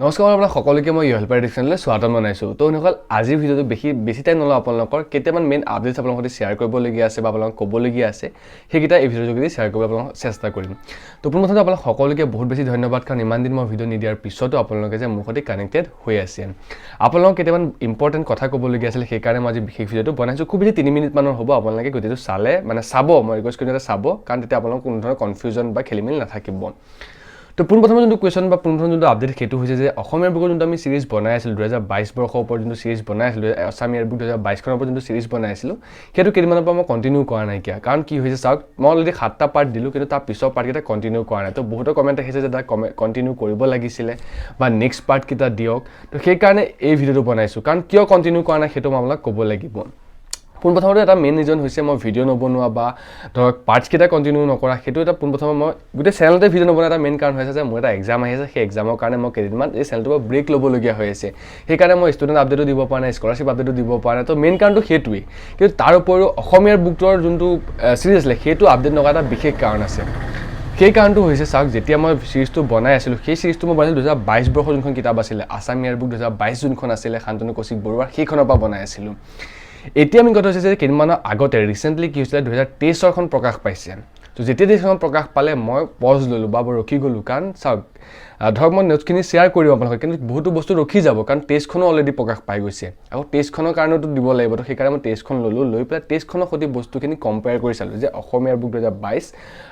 নমস্কাৰ আপোনালোক সকলোকে মই YrHelper চেনেললৈ স্বাগতম জনাইছো। তো নকল আজি ভিডিওটো বেছি টাইম নলওঁ আপোনালোকৰ কেইটামান মেইন আপডেটছ আপোনালোকৰ সৈতে শ্বেয়াৰ কৰিবলগীয়া আছে বা আপোনালোকক ক'বলগীয়া আছে সেইকেইটা এই ভিডিঅ'ৰ যোগেদি শ্বেয়াৰ কৰিবলৈ আপোনালোকক চেষ্টা কৰিম। তো প্ৰথমতে আপোনালোক সকলোকে বহুত বেছি ধন্যবাদ কাৰণ ইমান দিন মই ভিডিঅ' নিদিয়াৰ পিছতো আপোনালোকে যে মোৰ সৈতে কানেক্টেড হৈ আছে। আপোনালোকক কেইটামান ইম্পৰ্টেণ্ট কথা ক'বলগীয়া আছিল সেইকাৰণে মই আজি বিশেষ ভিডিঅ'টো বনাইছো। খুব বেছি 3 মিনিট মানৰ হ'ব। আপোনালোকে গোটেইটো চালে মানে চাব মই ৰিকুৱেষ্ট কৰিম চাব কাৰণ তেতিয়া আপোনালোকৰ কোনো ধৰণৰ কনফিউজন বা খেলিমেলি নাথাকিব। তো পোনপ্ৰথমে যোনটো কুৱেশ্যন বা পোনপ্ৰথম যোনটো আপডেট সেইটো হৈছে যে অসমীয়া বুকৰ যোনটো আমি সিৰিজ বনাই আছিলোঁ 2022 বৰ্ষৰ ওপৰত যোনটো সিৰিজ বনাই আছিলোঁ অসমীয়া বুক 2022 খনৰ ওপৰত যোনটো সিৰিজ বনাই আছিলোঁ সেইটো কেইদিনমানৰ পৰা মই কণ্টিনিউ কৰা নাই কিয়া কাৰণ কি হৈছে চাওক মই অলৰেডি 7টা পাৰ্ট দিলোঁ কিন্তু তাৰ পিছৰ পাৰ্টকেইটা কণ্টিনিউ কৰা নাই। তো বহুতো কমেণ্ট আহিছে যে তাক কণ্টিনিউ কৰিব লাগিছিলে বা নেক্সট পাৰ্টকেইটা দিয়ক। তো সেইকাৰণে এই ভিডিঅ'টো বনাইছোঁ কাৰণ কিয় কণ্টিনিউ কৰা নাই সেইটো মই আপোনাক ক'ব লাগিব। পোনপ্ৰথমতে এটা মেইন ৰিজন হৈছে মই ভিডিঅ' নবনোৱা বা ধৰক পাৰ্টছকেইটা কণ্টিনিউ নকৰা সেইটো এটা পোনপ্ৰথমে মই গোটেই চেনেলতে ভিডিঅ' নবনোৱা এটা মেইন কাৰণ হৈছে যে মোৰ এটা এক্সাম আহি আছে সেই এক্সামৰ কাৰণে মই কেইদিনমান এই চেনেলটোৰ পৰা ব্ৰেক ল'বলগীয়া হৈ আছে। সেইকাৰণে মই ষ্টুডেণ্ট আপডেটো দিব পৰা নাই স্কলাৰশ্বিপ আপডেটো দিব পৰা নাই। তো মেইন কাৰণটো সেইটোৱেই কিন্তু তাৰ উপৰিও অসমীয়াৰ বুকটোৰ যোনটো চিৰিজ আছিলে সেইটো আপডেট নকৰা এটা বিশেষ কাৰণ আছে। সেই কাৰণটো হৈছে চাওক যেতিয়া মই চিৰিজটো বনাই আছিলোঁ সেই চিৰিজটো মই বনাইছিলোঁ 2022 বৰ্ষৰ যোনখন কিতাপ আছিলে আছামিয়াৰ বুক 2022 যোনখন আছিলে শান্তনু কৌশিক বৰুৱাৰ সেইখনৰ পৰা বনাই আছিলোঁ। এতিয়া আমি কথা হৈছে যে কেইদিনমানৰ আগতে ৰিচেণ্টলি কি হৈছিলে 2023খন প্ৰকাশ পাইছে। তো যেতিয়া দেশখন প্ৰকাশ পালে মই পজ ল'লোঁ বা ৰখি গ'লোঁ কাৰণ চাওক ধৰক মই নোটছখিনি শ্বেয়াৰ কৰিম আপোনালোকক কিন্তু বহুতো বস্তু ৰখি যাব কাৰণ টেষ্টখনো অলৰেডি প্ৰকাশ পাই গৈছে আকৌ টেষ্টখনৰ কাৰণেতো দিব লাগিব। তো সেইকাৰণে মই টেষ্টখন ল'লোঁ লৈ পেলাই টেষ্টখনৰ সৈতে বস্তুখিনি কম্পেয়াৰ কৰি চালোঁ যে অসমীয়াৰ বুক 2022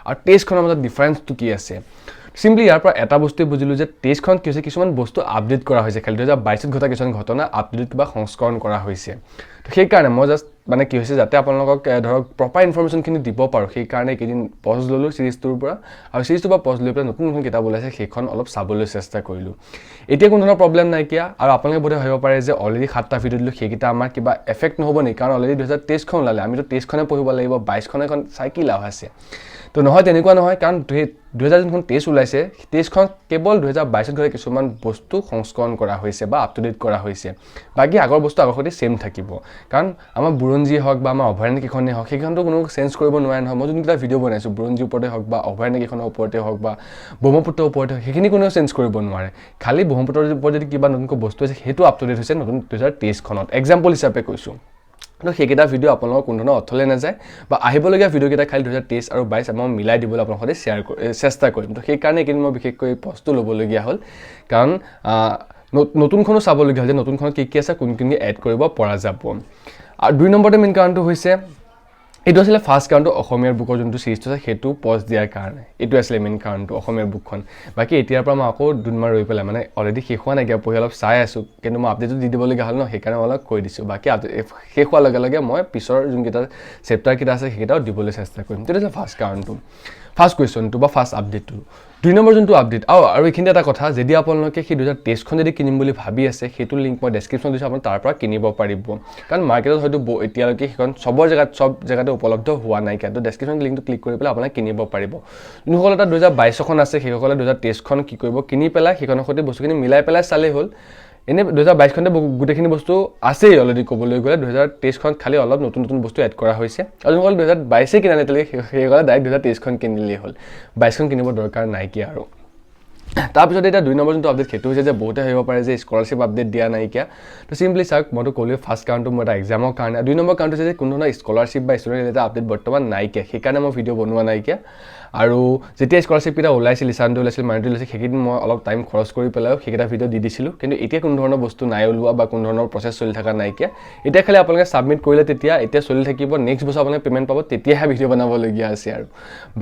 আৰু টেষ্টখনৰ মাজত ডিফাৰেঞ্চটো কি আছে। চিম্পলি ইয়াৰ পৰা এটা বস্তুৱে বুজিলোঁ যে টেষ্টখন কি হৈছে কিছুমান বস্তু আপডেট কৰা হৈছে খালি 2022ত ঘটা কিছুমান ঘটনা আপডেট কিবা সংস্কৰণ কৰা হৈছে। তো সেইকাৰণে মই জাষ্ট মানে কি হৈছে যাতে আপোনালোকক ধৰক প্ৰপাৰ ইনফৰমেশ্যনখিনি দিব পাৰোঁ সেইকাৰণে এইকেইদিন পজ ল'লোঁ চিৰিজটোৰ পৰা আৰু চিৰিজটোৰ পৰা পজ লৈ পেলাই নতুন নতুন কিতাপ ওলাইছে সেইখন অলপ চাবলৈ চেষ্টা কৰিলোঁ। এতিয়া কোনো ধৰণৰ প্ৰব্লেম নাইকিয়া আৰু আপোনালোকে বোধহয় ভাবিব পাৰে যে অলৰেডি 7টা ভিডিঅ' দিলোঁ সেইকেইটা আমাৰ কিবা এফেক্ট নহ'ব নেকি কাৰণ অলৰেডি 2023খন ওলালে আমিতো টেষ্টখনে পঢ়িব লাগিব 22খন এখন চাই কি লাভ আছে। তো নহয় তেনেকুৱা নহয় কাৰণ 2000 যোনখন টেষ্ট ওলাইছে টেষ্টখন কেৱল 2022ত ঘটা কিছুমান বস্তু সংস্কৰণ কৰা হৈছে বা আপ টু ডেট কৰা হৈছে বাকী আগৰ বস্তু আগৰ সৈতে ছেম থাকিব কাৰণ আমাৰ বুৰঞ্জী হওক বা আমাৰ অভয়াৰণ্য কেইখনেই হওক সেইখনতো কোনো চেঞ্জ কৰিব নোৱাৰে নহয়। মই যোনকেইটা ভিডিঅ' বনাইছোঁ বুৰঞ্জীৰ ওপৰতে হওক বা অভয়াৰণ্য কেইখনৰ ওপৰতে হওক বা ব্ৰহ্মপুত্ৰৰ ওপৰতে হওক সেইখিনি কোনেও চেঞ্জ কৰিব নোৱাৰে। খালি ব্ৰহ্মপুত্ৰৰ ওপৰত যদি কিবা নতুনকৈ বস্তু আছে সেইটো আপ টু ডেট হৈছে নতুন 2023খনত এক্সাম্পল হিচাপে কৈছোঁ। তো সেইকেইটা ভিডিঅ' আপোনালোকৰ কোনো ধৰণৰ অৰ্থলৈ নাযায় বা আহিবলগীয়া ভিডিঅ'কেইটা খালি 2023 আৰু 22 মই মিলাই দিবলৈ আপোনালোকৰ সৈতে শ্বেয়াৰ চেষ্টা কৰিম। তো সেইকাৰণে এইকেইদিন মই বিশেষকৈ পষ্টটো ল'বলগীয়া হ'ল কাৰণ নতুনখনো চাবলগীয়া হ'ল যে নতুনখনত কি কি আছে কোনখিনি এড কৰিব পৰা যাব। আৰু 2 নম্বৰতে মেইন কাৰণটো হৈছে এইটো আছিলে ফাৰ্ষ্ট কাৰণটো অসমীয়াৰ বুকৰ যোনটো চিৰিজটো আছে সেইটো পজ দিয়াৰ কাৰণে এইটো আছিলে মেইন কাৰণটো অসমীয়াৰ বুকখন। বাকী এতিয়াৰ পৰা মই আকৌ দুদিনমান ৰৈ পেলাই মানে অলৰেডি শেষ হোৱা নাইকিয়া পঢ়ি অলপ চাই আছোঁ কিন্তু মই আপডেটটো দি দিবলগীয়া হ'ল ন সেইকাৰণে মই অলপ কৈ দিছোঁ। বাকী শেষ হোৱাৰ লগে লগে মই পিছৰ যোনকেইটা চেপ্টাৰকেইটা আছে সেইকেইটাও দিবলৈ চেষ্টা কৰিম। সেইটো আছিলে ফাৰ্ষ্ট কাৰণটো ফাৰ্ষ্ট কুৱেশ্যনটো বা ফাৰ্ষ্ট আপডেটটো। 2 নম্বৰ যোনটো আপডেট আৰু এইখিনিতে এটা কথা যদি আপোনালোকে সেই 2023খন যদি কিনিম বুলি ভাবি আছে সেইটো লিংক মই ডেছক্ৰিপশ্যন দিছোঁ আপুনি তাৰ পৰা কিনিব পাৰিব কাৰণ মাৰ্কেটত হয়তো এতিয়ালৈকে সেইখন চব জেগাতে উপলব্ধ হোৱা নাইকিয়া। তো ডেছক্ৰিপশ্যন লিংকটো ক্লিক কৰি পেলাই আপোনালোকে কিনিব পাৰিব। যোনসকলে তাত 2022খন আছে সেইসকলে 2023খন কি কৰিব কিনি পেলাই সেইখনৰ সৈতে বস্তুখিনি মিলাই পেলাই চালেই হ'ল। এনেই 2022খনতে গোটেইখিনি বস্তু আছেই অলৰেডি ক'বলৈ গ'লে 2023খন খালি অলপ নতুন নতুন বস্তু এড কৰা হৈছে আৰু যোনসকলে 2022 কিনা নাই তেওঁলোকে সেইসকলে ডাইৰেক্ট 2023খন কিনিলেই হ'ল 22খন কিনিব দৰকাৰ নাইকিয়া। আৰু তাৰপিছত এতিয়া 2 নম্বৰ যোনটো আপডেট সেইটো হৈছে যে বহুতে ভাবিব পাৰে যে স্কলাৰশ্বিপ আপডেট দিয়া নাইকিয়া। তো চিম্পলি চাওক মইতো ক'লোৱে ফাৰ্ষ্ট কাৰণটো মোৰ এটা এক্সামৰ কাৰণে 2 নম্বৰ কাৰণটো হৈছে যে কোনো ধৰণৰ স্কলাৰশ্বিপ বা ষ্টুডেণ্ট ৰিলেটেড আপডেট বৰ্তমান নাইকিয়া সেইকাৰণে মই ভিডিঅ' বনোৱা নাইকিয়া। আৰু যেতিয়া স্কলাৰশ্বিপকেইটা ওলাইছিল লিচানটো ওলাইছিল মাইনটো ওলাইছিল সেইকেইদিন মই অলপ টাইম খৰচ কৰি পেলাইও সেইকেইটা ভিডিঅ' দি দিছিলোঁ কিন্তু এতিয়া কোনো ধৰণৰ বস্তু নাই ওলোৱা বা কোনো ধৰণৰ প্ৰচেছ চলি থকা নাইকিয়া। এতিয়া খালি আপোনালোকে ছাবমিট কৰিলে এতিয়া চলি থাকিব নেক্সট বছৰ আপোনালোকে পে'মেণ্ট পাব তেতিয়াহে ভিডিঅ' বনাবলগীয়া আছে। আৰু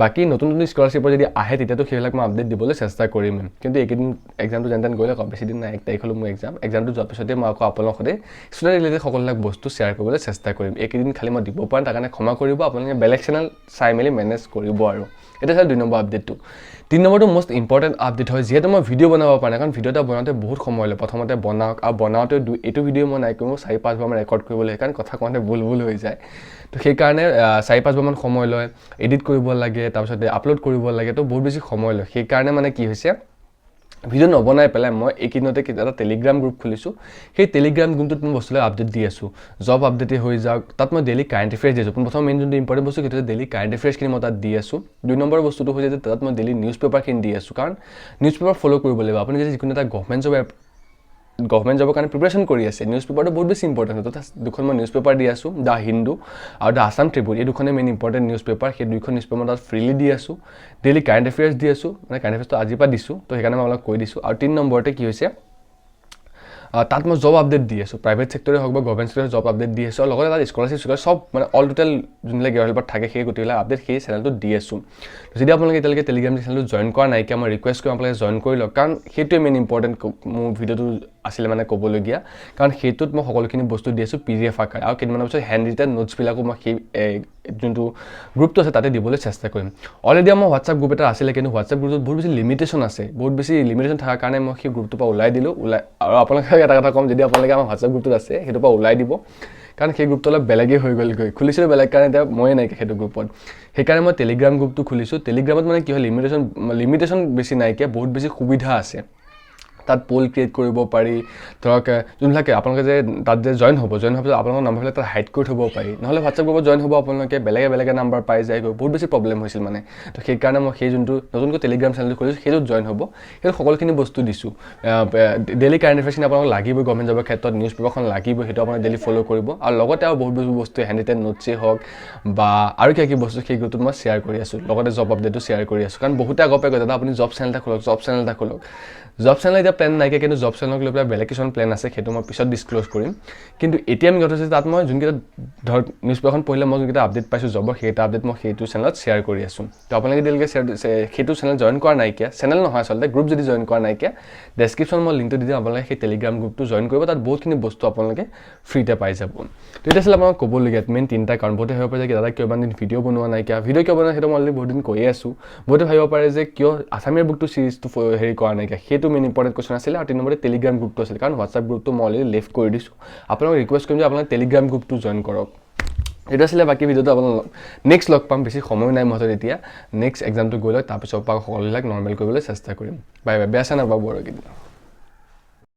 বাকী নতুন নতুন স্কলাৰশ্বিপৰ যদি আহে তেতিয়াতো সেইবিলাক মই আপডেট দিবলৈ চেষ্টা কৰিম কিন্তু এইকেইদিন এক্সামটো যেন তেন গ'লে বেছি দিন নাই 1 তাৰিখ হ'লেও মোৰ এক্সামটো যোৱাৰ পিছতে মই আকৌ আপোনালোকৰ সৈতে ষ্টুডেণ্ট ৰিলেটেড সকলোবিলাক বস্তু শ্বেয়াৰ কৰিবলৈ চেষ্টা কৰিম। এইকেইদিন খালি মই দিব পৰা তাৰ কাৰণে ক্ষমা কৰিব আপোনালোকে বেলেগ চেনেল চাই মেলি মেনেজ কৰিব। আৰু এটা হ'ল 2 নম্বৰ আপডেটটো। 3 নম্বৰটো মষ্ট ইম্পৰ্টেণ্ট আপডেট হয় যিহেতু মই ভিডিঅ' বনাব পৰা নাই কাৰণ ভিডিঅ' এটা বনাওঁতে বহুত সময় লয়। প্ৰথমতে বনাওক আৰু বনাওঁতে এইটো ভিডিঅ' মই নাই কৰোঁ 4-5 বাৰমান ৰেকৰ্ড কৰিবলৈ সেইকাৰণে কথা কওঁতে ভুল হৈ যায়। তো সেইকাৰণে 4-5 বাৰমান সময় লয় এডিট কৰিব লাগে তাৰপিছতে আপলোড কৰিব লাগে তো বহুত বেছি সময় লয়। সেইকাৰণে মানে কি হৈছে ভিডিও নবনাই পেলাই মই এইকিদিনতে এটা টেলিগ্ৰাম গ্ৰুপ খুলিছোঁ সেই টেলিগ্ৰাম গ্ৰুপটোত মই বস্তুলৈ আপডেট দি আছোঁ জব আপডেটে হৈ যাওক তাত মই ডেইলি কাৰেণ্ট এফেয়াৰ্ছ দি আছোঁ প্ৰথম মেইন যোনটো ইম্পৰ্টেণ্ট বস্তু সেইটো ডেইলি কাৰেণ্ট এফেয়াৰ্ছখিনি মই তাত দি আছোঁ 2 নম্বৰ বস্তুটো হৈছে যে তাত মই ডেইলি নিউজ পেপাৰখিনি দি আছোঁ কাৰণ নিউজ পেপাৰ ফ'ল' কৰিব লাগিব আপুনি যদি যিকোনো এটা গভৰ্ণমেণ্ট জবৰ কাৰণে প্ৰিপাৰেশ্যন কৰি আছে নিউজ পেপাৰটো বহুত বেছি ইম্পৰ্টেণ্ট হয় তাত দুখন মই নিউজ পেপাৰ দি আছোঁ দ্য হিন্দু আৰু দ্য আছাম ট্ৰিবিউন এই দুখনে মেইন ইম্পৰ্টেণ্ট নিউজ পেপাৰ সেই দুইখন নিউজ পেপাৰ তাত ফ্ৰীলি দি আছোঁ ডেইলি কাৰেণ্ট এফেয়াৰ্ছ দি আছোঁ মানে কাৰেণ্ট এফেয়াৰ্ছটো আজিৰ পৰা দিছোঁ তো সেইকাৰণে মই আপোনাক কৈ দিছোঁ আৰু 3 নম্বৰতে কি হৈছে তাত মই জব আপডেট দি আছোঁ প্ৰাইভেট ছেক্টৰে হওক বা গভৰ্ণমেণ্ট ছেক্টৰে জব আপডেট দি আছোঁ আৰু লগতে তাত স্কলাৰশ্বিপ চব মানে অল টোটেল যোনবিলাক YrHelper থাকে সেই গোটেইবিলাক আপডেট সেই চেনেলটোত দি আছোঁ যদি আপোনালোকে এতিয়ালৈকে টেলিগ্ৰাম চেনেলটো জইন কৰা নাইকিয়া মই ৰিকুৱেষ্ট কৰিম আপোনালোকে জইন কৰি লওক কাৰণ সেইটোৱে মেইন ইম্পৰ্টেণ্ট মোৰ ভিডিঅ'টো আছিলে মানে ক'বলগীয়া কাৰণ সেইটোত মই সকলোখিনি বস্তু দি আছোঁ PDF আকাৰ আৰু কেইদিনমানৰ পিছত হেণ্ড ৰিটেন নোটছবিলাকো মই সেই যোনটো গ্ৰুপটো আছে তাতে দিবলৈ চেষ্টা কৰিম অলৰেডি মই হোৱাটছআপ গ্ৰুপ এটা আছিলে কিন্তু হোৱাটছআপ গ্ৰুপটোত বহুত বেছি লিমিটেশ্যন আছে বহুত বেছি লিমিটেশ্যন থকাৰ কাৰণে মই সেই গ্ৰুপটোৰ পৰা ওলাই দিলোঁ আৰু আপোনালোকে এটা কথা ক'ম যদি আপোনালোকে আমাৰ হোৱাটছআপ গ্ৰুপটোত আছে সেইটোৰ পৰা ওলাই দিব কাৰণ সেই গ্ৰুপটো অলপ বেলেগেই হৈ গ'লগৈ খুলিছিলোঁ বেলেগ কাৰণে এতিয়া ময়ে নাইকিয়া সেইটো গ্ৰুপত সেইকাৰণে মই টেলিগ্ৰাম গ্ৰুপটো খুলিছোঁ টেলিগ্ৰামত মানে কি হয় লিমিটেশ্যন বেছি নাইকিয়া বহুত বেছি সুবিধা আছে তাত পোল ক্ৰিয়েট কৰিব পাৰি ধৰক যোনবিলাকে আপোনালোকে যে তাত যে জইন হ'ব পিছত আপোনালোকৰ নাম্বাৰবিলাক তাত হাইড কৰি থ'ব পাৰি নহ'লে হোৱাটছআপ গ্ৰুপত জইন হ'ব আপোনালোকে বেলেগে নাম্বাৰ পাই যায়গৈ বহুত বেছি প্ৰব্লেম হৈছিল মানে তো সেইকাৰণে মই সেই যোনটো নতুনকৈ টেলিগ্ৰাম চেনেলটো খুলিছোঁ সেইটোত জইন হ'ব সেইটো সকলোখিনি বস্তু দিছোঁ ডেইলি কাৰেণ্ট এফেয়াৰ্ছখিনি আপোনালোক লাগিবই গভৰ্ণমেণ্ট জবৰ ক্ষেত্ৰত নিউজ পেপাৰখন লাগিবই সেইটো আপোনালোকে ডেইলি ফ'ল' কৰিব আৰু লগতে আৰু বহুত বস্তু হেণ্ড ৰিটেন নোটছেই হওক বা আৰু কি বস্তু সেই গ্ৰুপটোত মই শ্বেয়াৰ কৰি আছোঁ লগতে জব আপডেটো শ্বেয়াৰ কৰি আছোঁ কাৰণ বহুতে আগৰ পৰাই কয় দাদা আপুনি জব চেনেল এটা খোলক জব চেনেল এতিয়া প্লেন নাইকিয়া কিন্তু জব চেনেলক লৈ পেলাই বেলেগ কিছুমান প্লেন আছে সেইটো মই পিছত ডিছক্ল'জ কৰিম কিন্তু এতিয়া আমি কথা হৈছে তাত মই যোনকেইটা ধৰক নিউজ পেপাৰখন পঢ়িলে মই যোনকেইটা আপডেট পাইছোঁ জবৰ সেইটা আপডেট মই সেইটো চেনেলত শ্বেয়াৰ কৰি আছোঁ তো আপোনালোকে এতিয়ালৈকে সেইটো চেনেল জইন কৰা নাইকিয়া চেনেল নহয় আচলতে গ্ৰুপ যদি জইন কৰা নাইকিয়া ডেছক্ৰিপশ্যন মই লিংকটো দি দিম আপোনালোকে সেই টেলিগ্ৰাম গ্ৰুপটো জইন কৰিব তাত বহুতখিনি বস্তু আপোনালোকে ফ্ৰীতে পাই যাব তো এতিয়া আছিলে আপোনাক ক'বলগীয়া মেইন 3টা কাৰণ বহুতে ভাবিব পাৰে যে দাদা কিয় ইমান দিন ভিডিঅ' বনোৱা নাইকিয়া ভিডিঅ' কিয় বনোৱা সেইটো মই অলৰেডি বহুত দিন কৈয়ে আছোঁ বহুতে ভাবিব পাৰে যে কিয় আছামীয়া বুকটো চিৰিজটো হেৰি কৰা নাইকিয়া সেইটো মেইন ইম্পৰ্টেণ্ট কুৱেশ্যন আছিলে আৰু 3 নম্বৰতে টেলিগ্ৰাম গ্ৰুপটো আছিল কাৰণ হোৱাটছআপ গ্ৰুপটো মই অলৰেডি লেফ্ট কৰি দিছোঁ আপোনালোক ৰিকুৱেষ্ট কৰিম যে আপোনালোকে টেলিগ্ৰাম গ্ৰুপটো জইন কৰক এইটো আছিলে বাকী ভিডিঅ'টো আপোনালোক নেক্সট লগ পাম বেছি সময় নাই মোৰ হাতত এতিয়া নেক্সট এক্সামটো গৈ লওক তাৰপিছত পৰা সকলোবিলাক নৰ্মেল কৰিবলৈ চেষ্টা কৰিম বাই বাই বেয়া চেনা পাব আৰু এইকেইদিন